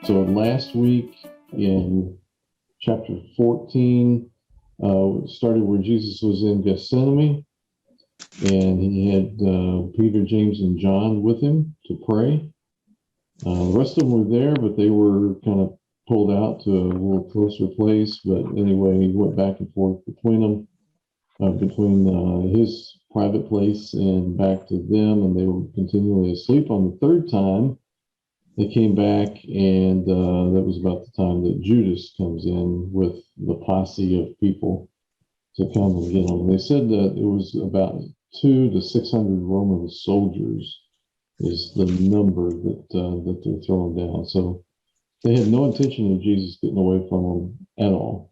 So last week in chapter 14, started where Jesus was in Gethsemane, and he had Peter, James, and John with him to pray. The rest of them were there, but they were kind of pulled out to a little closer place. But anyway, he went back and forth between them, between his private place and back to them, and they were continually asleep. On the third time, they came back, and that was about the time that Judas comes in with the posse of people to come and get them. They said that it was about 200 to 600 Roman soldiers is the number that they're throwing down. So they had no intention of Jesus getting away from them at all.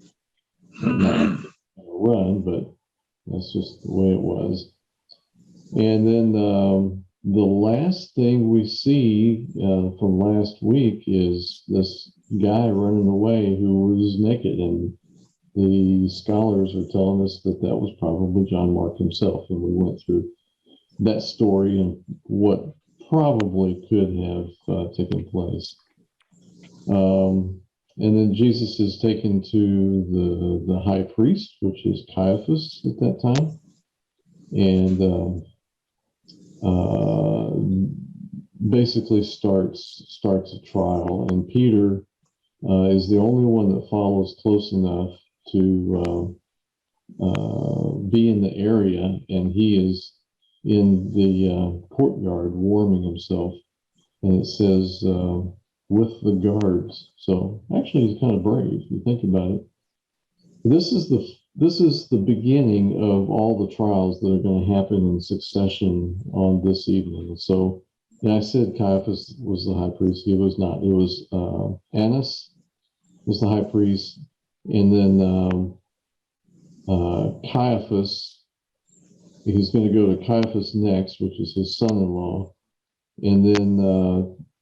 Not run, but that's just the way it was. And then the last thing we see from last week is this guy running away who was naked, and the scholars are telling us that that was probably John Mark himself, and we went through that story and what probably could have taken place. And then Jesus is taken to the high priest, which is Caiaphas at that time, and basically starts a trial. And Peter is the only one that follows close enough to be in the area, and he is in the courtyard warming himself, and it says with the guards. So actually he's kind of brave if you think about it. This is the beginning of all the trials that are going to happen in succession on this evening. So, and I said Caiaphas was the high priest. He was not. It was Annas was the high priest, and then Caiaphas. He's going to go to Caiaphas next, which is his son-in-law, and then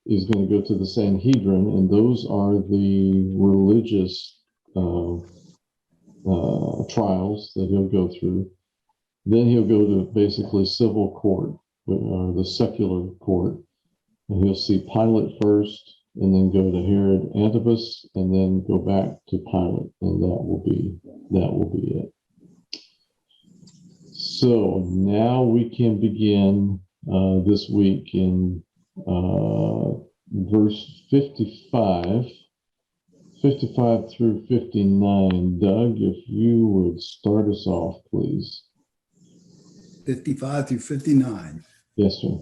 he's going to go to the Sanhedrin, and those are the religious trials that he'll go through. Then he'll go to basically civil court, or the secular court, and he'll see Pilate first, and then go to Herod Antipas, and then go back to Pilate, and that will be it. So now we can begin this week in verse 55 through 59. Doug, if you would start us off, please. 55 through 59. Yes, sir.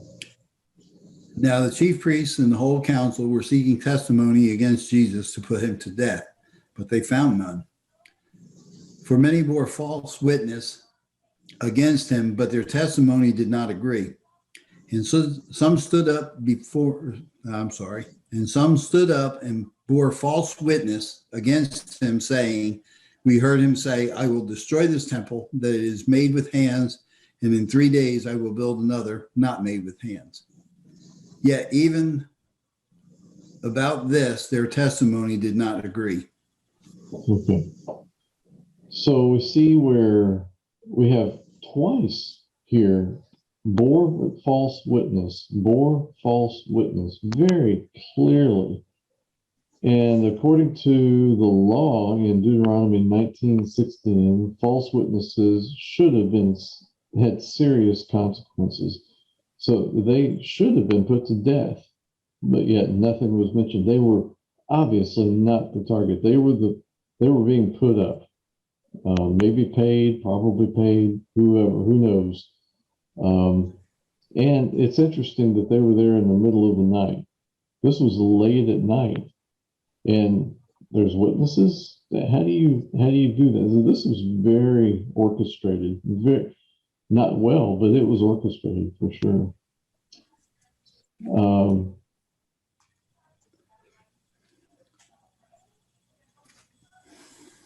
Now the chief priests and the whole council were seeking testimony against Jesus to put him to death, but they found none. For many bore false witness against him, but their testimony did not agree. And so some stood up and bore false witness against him, saying, we heard him say, I will destroy this temple that is made with hands, and in 3 days I will build another not made with hands. Yet even about this, their testimony did not agree. Okay. So we see where we have twice here, bore false witness very clearly. And according to the law in Deuteronomy 19:16, false witnesses should have had serious consequences. So they should have been put to death, but yet nothing was mentioned. They were obviously not the target. They were being put up, maybe paid, probably paid, who knows. And it's interesting that they were there in the middle of the night. This was late at night, and there's witnesses. How do you do that? This was very orchestrated, very not well, but it was orchestrated for sure.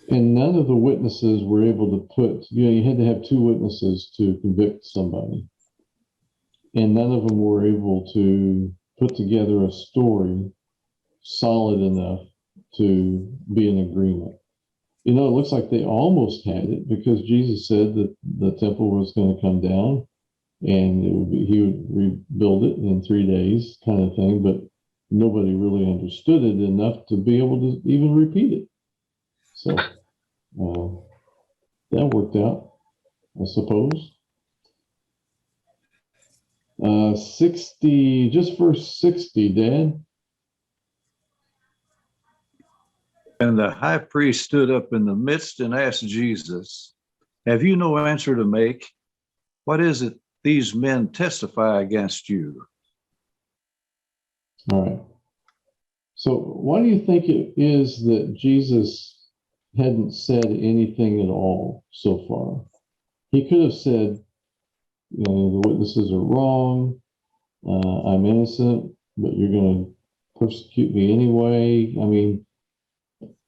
And none of the witnesses were able to you had to have two witnesses to convict somebody. And none of them were able to put together a story solid enough to be in agreement. It looks like they almost had it, because Jesus said that the temple was going to come down and he would rebuild it in 3 days, kind of thing. But nobody really understood it enough to be able to even repeat it. So that worked out, I suppose. 60, just verse 60, Dad. And the high priest stood up in the midst and asked Jesus, "Have you no answer to make? What is it these men testify against you?" All right. So why do you think it is that Jesus hadn't said anything at all so far? He could have said, the witnesses are wrong. I'm innocent, but you're going to persecute me anyway. I mean,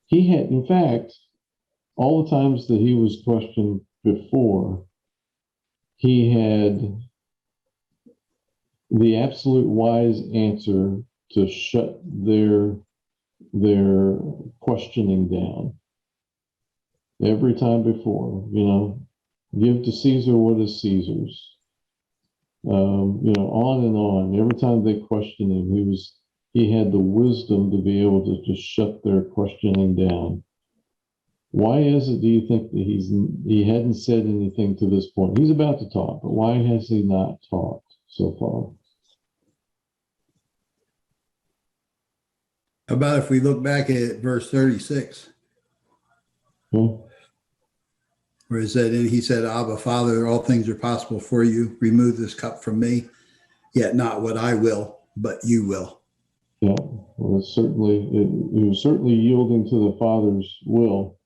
he had, in fact, all the times that he was questioned before, he had the absolute wise answer to shut their questioning down. Every time before, give to Caesar what is Caesar's. On and on. Every time they questioned him, he had the wisdom to be able to just shut their questioning down. Why is it, do you think, that he hadn't said anything to this point? He's about to talk, but why has he not talked so far? How about if we look back at verse 36, Well, where it said, and he said, Abba, Father, all things are possible for you. Remove this cup from me, yet not what I will, but you will. yeah, well, he was certainly yielding to the Father's will.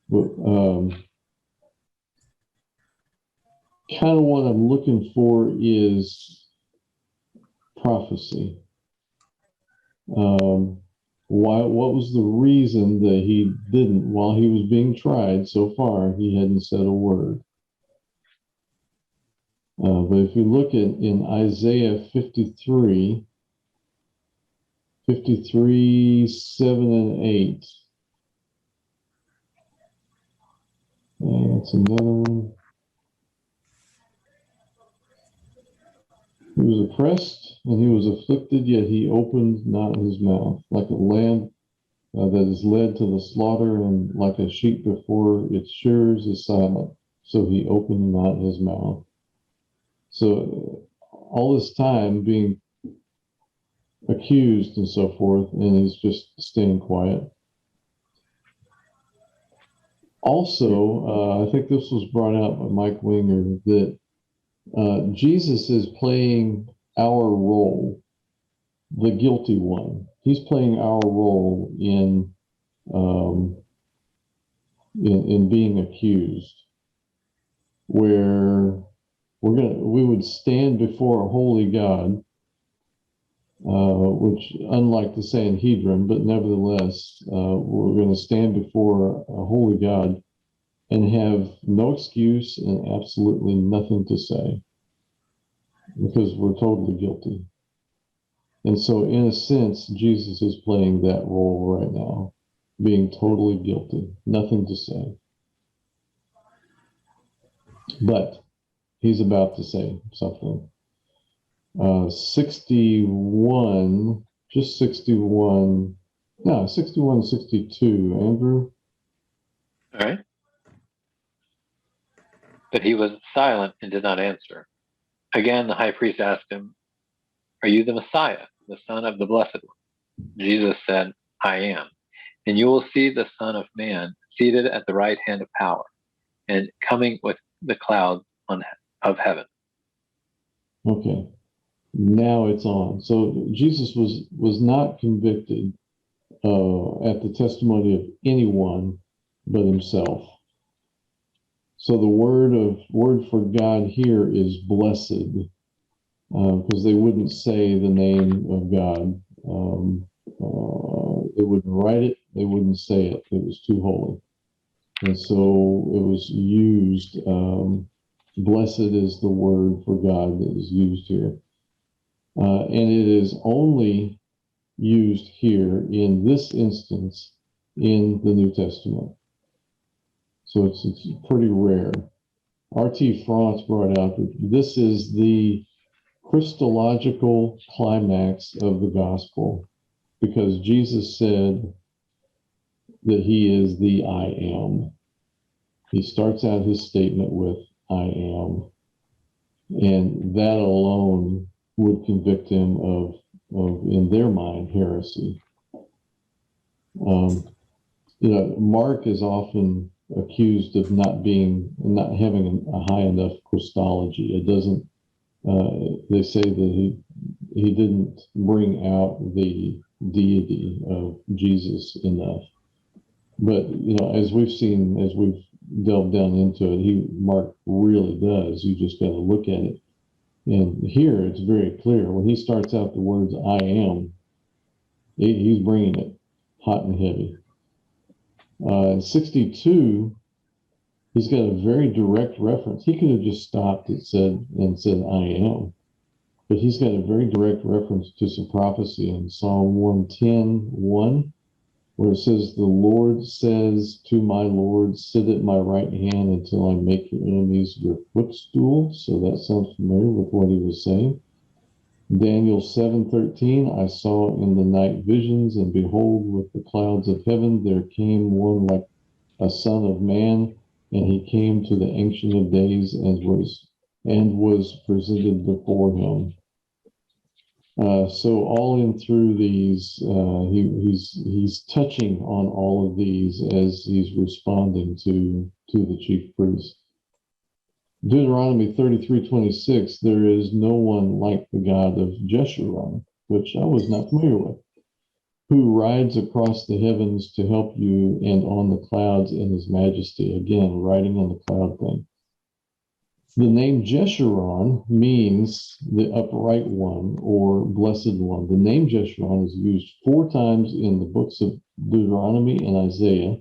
But kind of what I'm looking for is prophecy. What was the reason that he didn't, while he was being tried so far, he hadn't said a word? But if you look in Isaiah 53, 7 and 8, that's another one. He was oppressed and he was afflicted, yet he opened not his mouth. Like a lamb that is led to the slaughter, and like a sheep before its shearers is silent, so he opened not his mouth. So all this time being accused and so forth, and he's just staying quiet. Also, I think this was brought out by Mike Winger, that Jesus is playing our role, the guilty one. He's playing our role in being accused, where we would stand before a holy God, which, unlike the Sanhedrin, but nevertheless, we're going to stand before a holy God and have no excuse and absolutely nothing to say, because we're totally guilty. And so, in a sense, Jesus is playing that role right now, being totally guilty, nothing to say. But he's about to say something. 61, just 61, no, 61, 62, Andrew. All right. But he was silent and did not answer. Again, the high priest asked him, "Are you the Messiah, the Son of the Blessed One?" Jesus said, "I am. And you will see the Son of Man seated at the right hand of power and coming with the clouds of heaven." Okay, now it's on. So Jesus was not convicted at the testimony of anyone but himself. So the word for God here is blessed, because they wouldn't say the name of God. They wouldn't write it. They wouldn't say it. It was too holy. And so it was used. Blessed is the word for God that is used here. And it is only used here in this instance in the New Testament. So it's pretty rare. R.T. France brought out that this is the Christological climax of the gospel, because Jesus said that he is the I am. He starts out his statement with I am, and that alone would convict him of in their mind, heresy. Mark is often accused of not having a high enough Christology. It doesn't. They say that he didn't bring out the deity of Jesus enough. But as we've seen, as we've delved down into it, Mark really does. You just got to look at it. And here it's very clear. When he starts out the words I am, he's bringing it hot and heavy. In 62, he's got a very direct reference. He could have just stopped and said I am. But he's got a very direct reference to some prophecy in Psalm 110:1, where it says, the Lord says to my Lord, sit at my right hand until I make your enemies your footstool. So that sounds familiar with what he was saying. Daniel 7:13, I saw in the night visions, and behold, with the clouds of heaven, there came one like a son of man, and he came to the Ancient of Days and was presented before him. So all in through these, he's touching on all of these as he's responding to the chief priest. Deuteronomy 33:26, there is no one like the God of Jeshurun, which I was not familiar with, who rides across the heavens to help you and on the clouds in his majesty. Again, riding on the cloud thing. The name Jeshurun means the upright one or blessed one. The name Jeshurun is used 4 times in the books of Deuteronomy and Isaiah.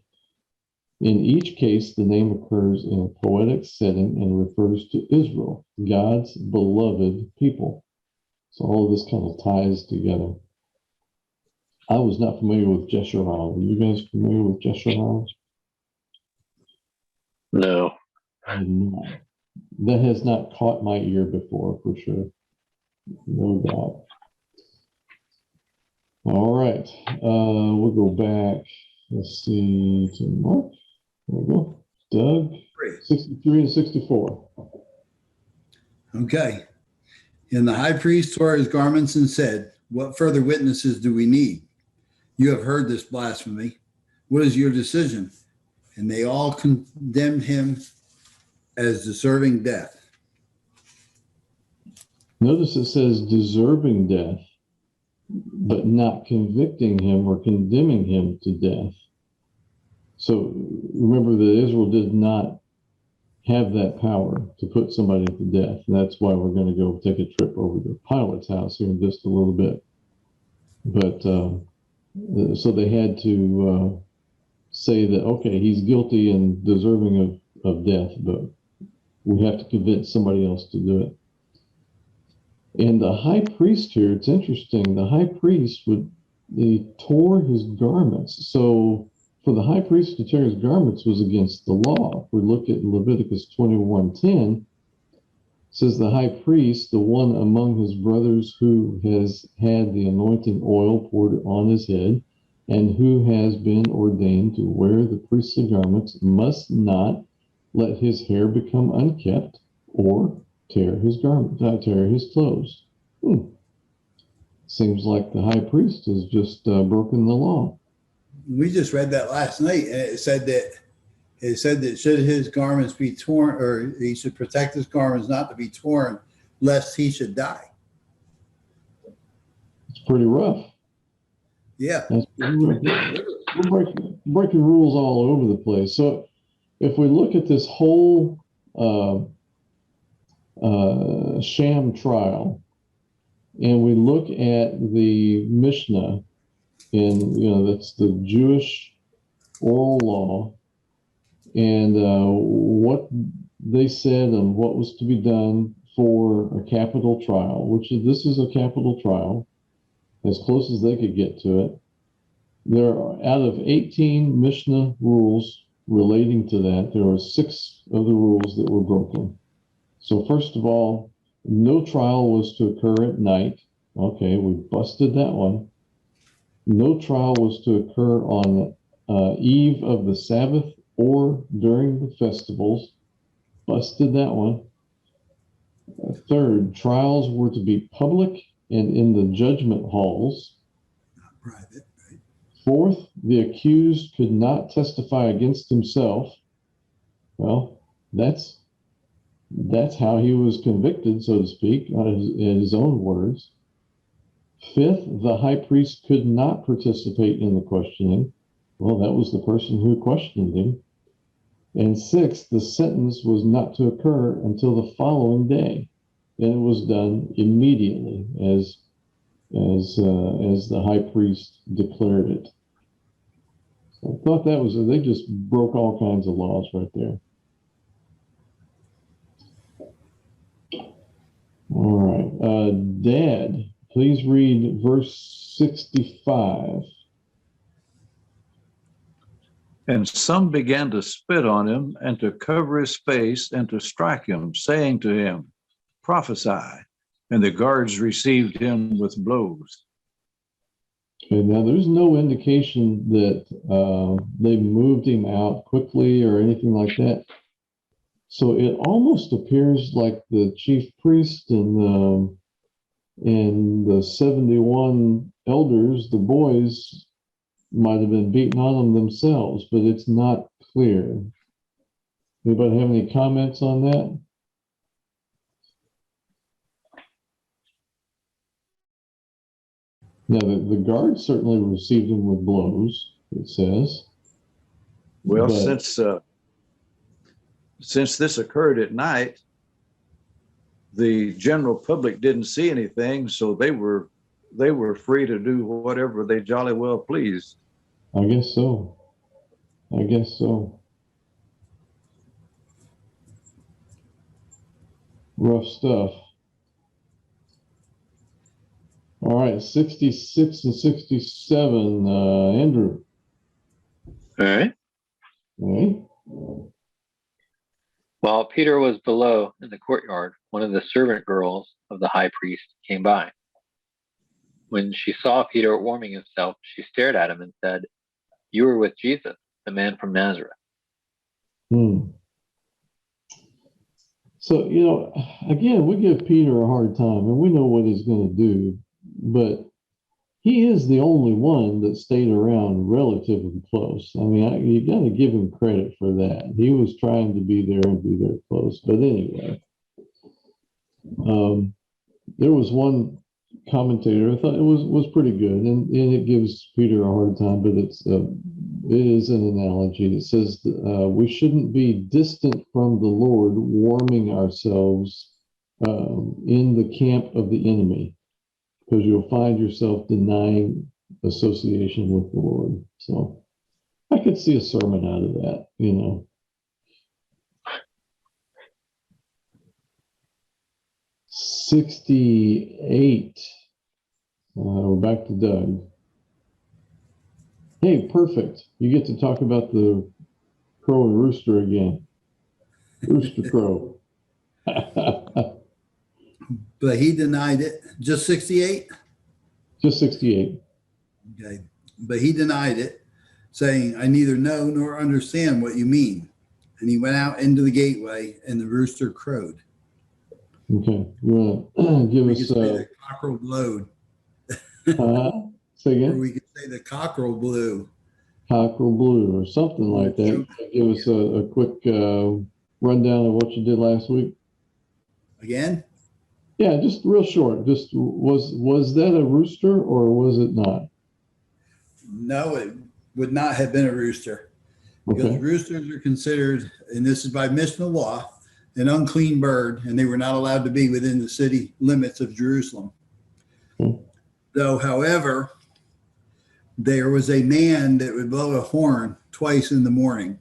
In each case, the name occurs in a poetic setting and refers to Israel, God's beloved people. So all of this kind of ties together. I was not familiar with Jeshurun. Were you guys familiar with Jeshurun? No. I'm not. That has not caught my ear before, for sure. No doubt. All right. We'll go back. Let's see to Mark. There we go. Doug, 63 and 64. Okay. And the high priest tore his garments and said, what further witnesses do we need? You have heard this blasphemy. What is your decision? And they all condemned him as deserving death. Notice it says deserving death, but not convicting him or condemning him to death. So remember that Israel did not have that power to put somebody to death. And that's why we're going to go take a trip over to Pilate's house here in just a little bit. But so they had to say that, okay, he's guilty and deserving of death, but we have to convince somebody else to do it. And the high priest here, it's interesting. The high priest he tore his garments. So for the high priest to tear his garments was against the law. If we look at Leviticus 21:10, it says the high priest, the one among his brothers who has had the anointing oil poured on his head, and who has been ordained to wear the priestly garments, must not let his hair become unkept or tear his garments, tear his clothes. Seems like the high priest has just broken the law. We just read that last night, and it said that should his garments be torn, or he should protect his garments not to be torn, lest he should die. It's pretty rough. Yeah. We're breaking rules all over the place. So if we look at this whole sham trial, and we look at the Mishnah, and that's the Jewish oral law, and what they said and what was to be done for a capital trial, which this is a capital trial, as close as they could get to it. There are, out of 18 Mishnah rules relating to that, there were 6 of the rules that were broken. So first of all, No trial was to occur at night. Okay, we busted that one. No trial was to occur on eve of the Sabbath or during the festivals. Busted that one. Third, trials were to be public and in the judgment halls. Not private, right? Fourth, the accused could not testify against himself. Well, that's how he was convicted, so to speak, in his own words. Fifth, the high priest could not participate in the questioning. Well, that was the person who questioned him. And sixth, the sentence was not to occur until the following day. And it was done immediately as the high priest declared it. So I thought that was, they just broke all kinds of laws right there. All right. Dad, please read verse 65. And some began to spit on him and to cover his face and to strike him, saying to him, prophesy. And the guards received him with blows. Okay, now there's no indication that they moved him out quickly or anything like that. So it almost appears like the chief priest and the 71 elders, the boys, might have been beating on them themselves, but it's not clear. Anybody have any comments on that? Now, the guards certainly received him with blows, it says. Well, But since this occurred at night, the general public didn't see anything, so they were free to do whatever they jolly well pleased. I guess so. I guess so. Rough stuff. All right, 66 and 67, Andrew. All right. All right. While Peter was below in the courtyard, one of the servant girls of the high priest came by. When she saw Peter warming himself, she stared at him and said, "You were with Jesus, the man from Nazareth." So, again, we give Peter a hard time, and we know what he's going to do, but he is the only one that stayed around relatively close. I mean, you got to give him credit for that. He was trying to be there and be there close. But anyway, there was one commentator, I thought it was pretty good, and it gives Peter a hard time, but it is an analogy. It says we shouldn't be distant from the Lord, warming ourselves in the camp of the enemy, because you'll find yourself denying association with the Lord. So I could see a sermon out of that, 68. We're back to Doug. Hey, perfect. You get to talk about the crow and rooster again. Rooster crow. But he denied it. Just 68? Just 68. Okay. But he denied it, saying, "I neither know nor understand what you mean." And he went out into the gateway, and the rooster crowed. Okay. You want to give We us could say the cockerel blowed. say Or again? we could say the cockerel blew. Cockerel blue or something like that. Give us a quick rundown of what you did last week. Again? Yeah, just real short. Just was that a rooster or was it not? No, it would not have been a rooster. Because Okay. roosters are considered, and this is by Mishnah law, an unclean bird, and they were not allowed to be within the city limits of Jerusalem. Though, however, there was a man that would blow a horn twice in the morning.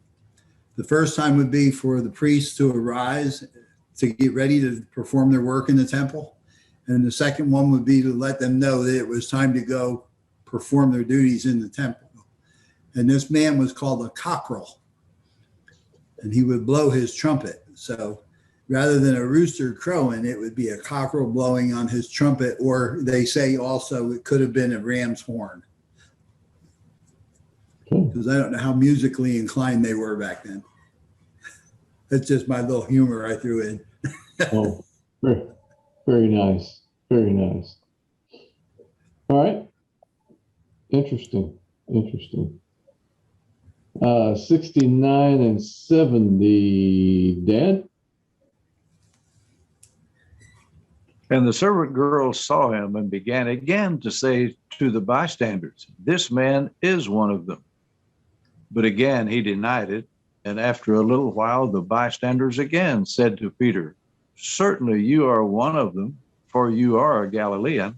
The first time would be for the priests to arise to get ready to perform their work in the temple. And the second one would be to let them know that it was time to go perform their duties in the temple. And this man was called a cockerel, and he would blow his trumpet. So rather than a rooster crowing, it would be a cockerel blowing on his trumpet, or they say also it could have been a ram's horn. Because I don't know how musically inclined they were back then. That's just my little humor I threw in. Oh, very, very nice. Very nice. All right. Interesting. 69 and 70. Dad? And the servant girls saw him and began again to say to the bystanders, "This man is one of them." But again he denied it. And after a little while, the bystanders again said to Peter, "Certainly you are one of them, for you are a Galilean."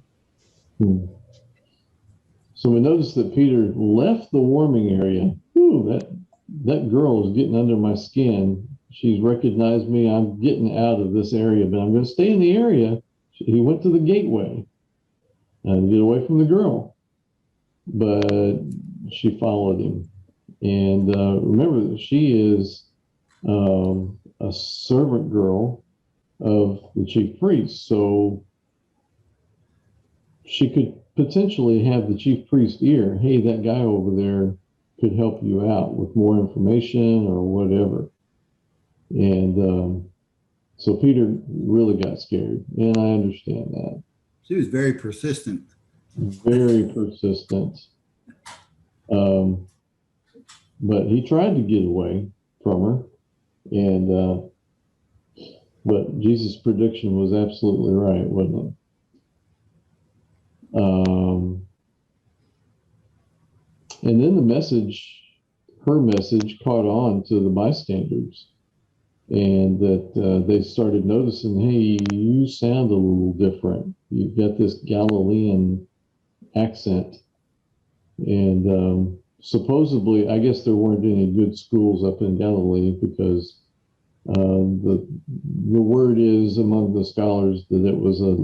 So we notice that Peter left the warming area. Ooh, that girl is getting under my skin. She's recognized me. I'm getting out of this area, but I'm going to stay in the area. He went to the gateway to get away from the girl, but she followed him. And remember that she is a servant girl of the chief priest. So she could potentially have the chief priest ear. Hey, that guy over there could help you out with more information or whatever. And so Peter really got scared, and I understand that. She was very persistent. Very persistent. But he tried to get away from her, and but Jesus' prediction was absolutely right, wasn't it? And then her message caught on to the bystanders, and that they started noticing, hey, you sound a little different. You've got this Galilean accent. And supposedly, I guess there weren't any good schools up in Galilee, because the word is among the scholars that it was a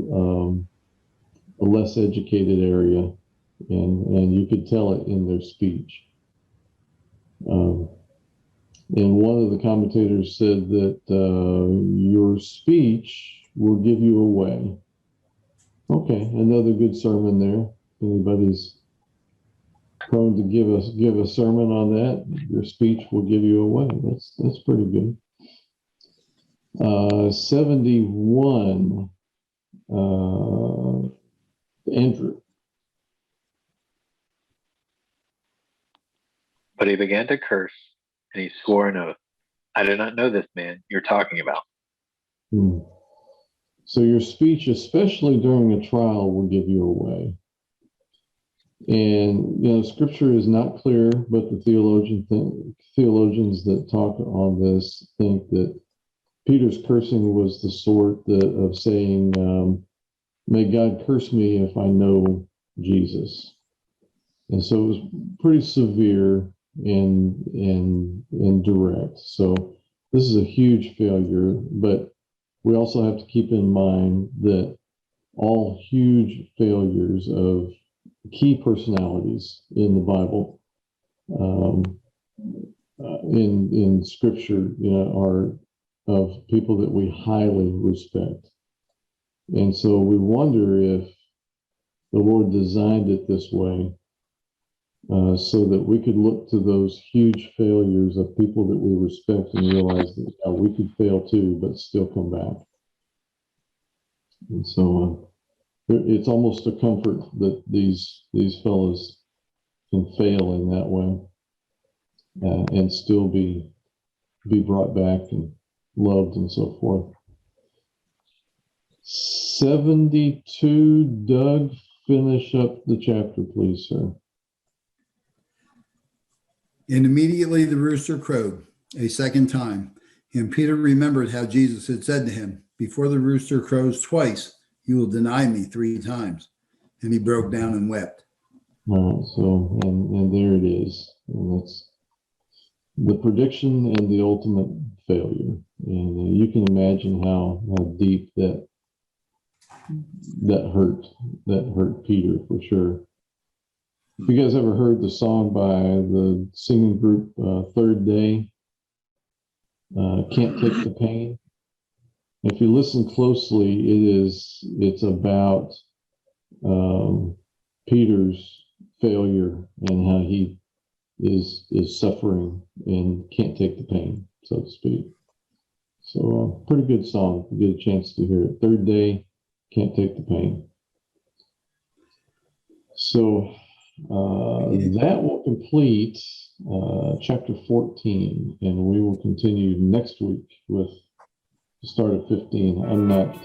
less educated area, and you could tell it in their speech. And one of the commentators said that your speech will give you away. Okay, another good sermon there. Anybody's prone to give a sermon on that, your speech will give you away. That's pretty good. 71. Andrew. But he began to curse, and he swore an oath. "I do not know this man you're talking about." So your speech, especially during a trial, will give you away. And Scripture is not clear, but the theologians that talk on this think that Peter's cursing was the sort of saying, "May God curse me if I know Jesus." And so it was pretty severe and direct. So this is a huge failure, but we also have to keep in mind that all huge failures of key personalities in the Bible, in Scripture, are of people that we highly respect. And so we wonder if the Lord designed it this way, so that we could look to those huge failures of people that we respect and realize that we could fail too, but still come back. And so it's almost a comfort that these fellows can fail in that way, and still be brought back and loved and so forth. 72, Doug, finish up the chapter, please, sir. And immediately the rooster crowed a second time. And Peter remembered how Jesus had said to him, "Before the rooster crows twice, you will deny me 3 times." And he broke down and wept. All right, so, and there it is. And that's the prediction and the ultimate failure. And you can imagine how deep that hurt Peter, for sure. You guys ever heard the song by the singing group Third Day? Can't Take the Pain? If you listen closely, it's about Peter's failure and how he is suffering and can't take the pain, so to speak. So pretty good song. You get a chance to hear it. Third day, can't take the pain. So that will complete chapter 14, and we will continue next week with the start of 15. I'm not